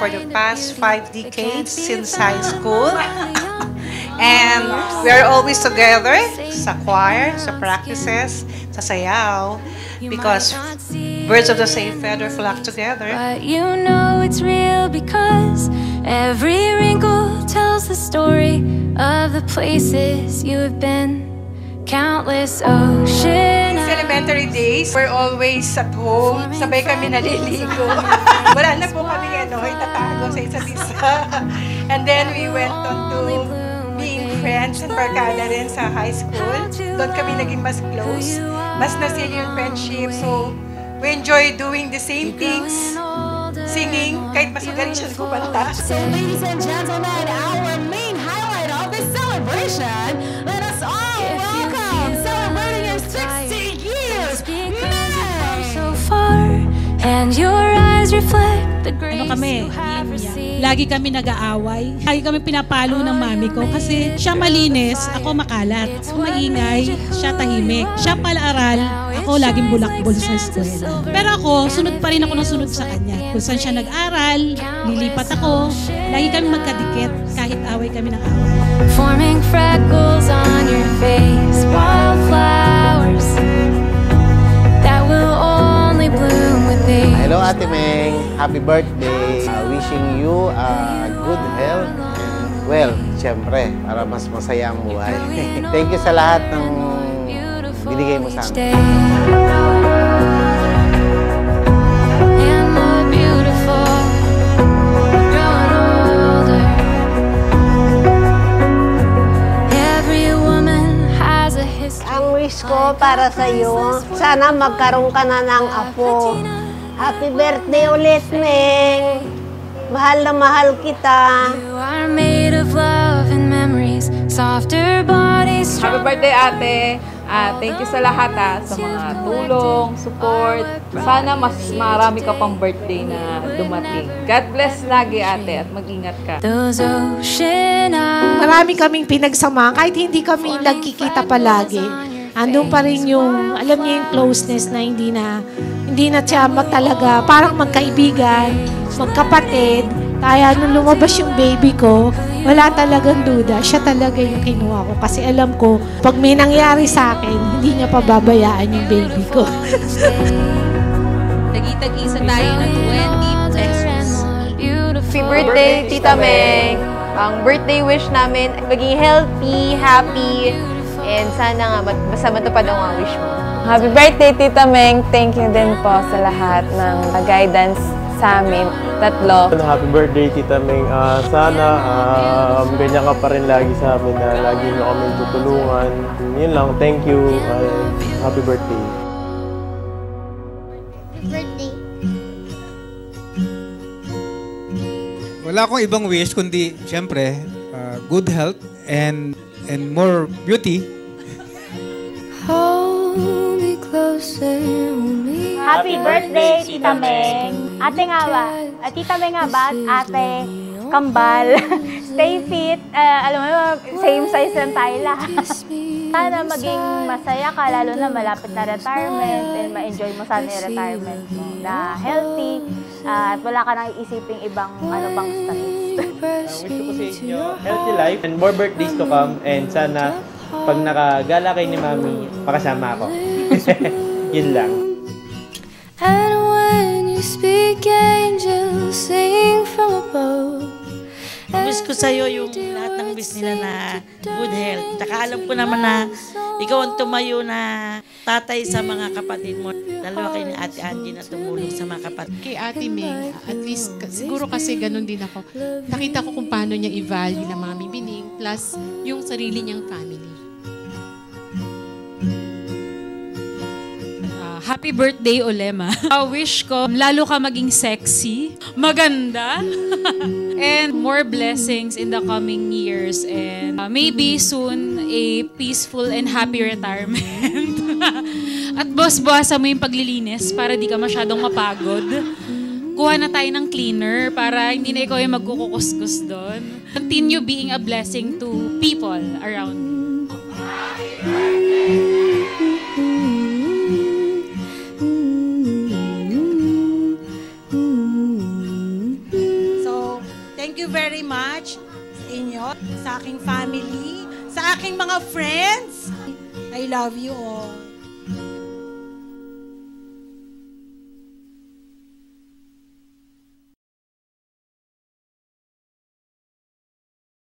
for the past 5 decades since high school. And we are always together sa choir, sa practices, sa sayaw, because birds of the same feather flock together. But you know it's real because every wrinkle tells the story of the places you have been. Countless ocean. Elementary days, we're always at home. Sabay kami naliligo. Wala na po kami itatago sa isa't isa. And then we went on to being friends and barkada rin sa high school. Doon kami naging mas close. Mas nasil yung friendship. So, we enjoy doing the same things. Singing, kahit mas magaling siya kumanta. So, ladies and gentlemen, our main highlight of this celebration, let us all welcome celebrating your 60 years so far, and your eyes reflect the grace kami, you have received. lagi kami nag-aaway. Lagi kami pinapalo ng mami ko kasi siya malinis, ako makalat. Ako maingay, siya tahimik. Siya pala-aral, ako laging bulakbol sa eskwela. Pero ako, sunod pa rin ako ng sunod sa kanya. Kung saan siya nag-aral, lilipat ako. Lagi kami magkadikit kahit away kami ng away. Forming freckles on your face, wildflowers that will only bloom with age. Hello Ate Meng, happy birthday. Wishing you good health and well, siyempre, para mas masaya ang buhay. Thank you sa lahat ng binigay mo sa amin. Ang wish ko para sa iyo, sana magkaroon ka na ng apo. Happy birthday ulit, Meng. Mahal na mahal kita. You are made of love and memories, softer bodies. Happy birthday, ate. Thank you sa lahat sa mga tulong, support. Sana mas marami ka pang birthday na dumating. God bless lagi, ate, at mag-ingat ka. Those ocean eyes. Marami kaming pinagsama kahit hindi kami nagkikita palagi. Andun pa rin yung, alam niyo yung closeness na hindi na siya talaga, parang magkaibigan, magkapatid. Kaya nung lumabas yung baby ko, wala talagang duda. Siya talaga yung kinuha ko. Kasi alam ko, pag may nangyari sa akin, hindi niya pababayaan yung baby ko. Tagi-tag-isa tayo ng 20 pesos. Happy birthday, Tita Meng. Ang birthday wish namin, maging healthy, happy, and sana nga basta matupad ang mga wish mo. Happy birthday, Tita Meng. Thank you din po sa lahat ng guidance sa amin, tatlo. Happy birthday, Tita Meng. Sana ganyan ka pa rin lagi sa amin na lagi nyo kami tutulungan. Yun lang, thank you. Happy birthday. Happy birthday. Wala akong ibang wish kundi, siyempre, good health and more beauty. Hold me closer, hold me. Happy birthday, Tita Meng. Ate nga ba? Tita Meng nga ba? Ate, kambal. Stay fit. Alam mo, same size lang tayo lahat. Sana maging masaya ka, lalo na malapit na retirement and ma-enjoy mo sana yung retirement mo. Na healthy at wala ka nang iisiping ibang pang stress. Wish ko po sa inyo, healthy life and more birthdays to come, and sana pag nakagala kayo ni Mami, makasama ako. Yun lang. And when you speak, angels sing from above. Wish ko sa'yo yung lahat ng wish nila na good health. Tsaka alam ko naman na ikaw ang tumayo na tatay sa mga kapatid mo. Dalawa kayo ni Ate Angie na tumulong sa mga kapatid. Kay Ate Meng, at least siguro kasi ganun din ako. Nakita ko kung paano niya i-value na Mami Bining plus yung sarili niyang family. Happy birthday, Olema. Wish ko, lalo ka maging sexy, maganda, and more blessings in the coming years. And maybe soon, a peaceful and happy retirement. At boss-bossa mo yung paglilinis para di ka masyadong mapagod. Kuha na tayo ng cleaner para hindi na ikaw yung magkukuskus doon. Continue being a blessing to people around you. inyo, sa aking family, sa aking mga friends. I love you all.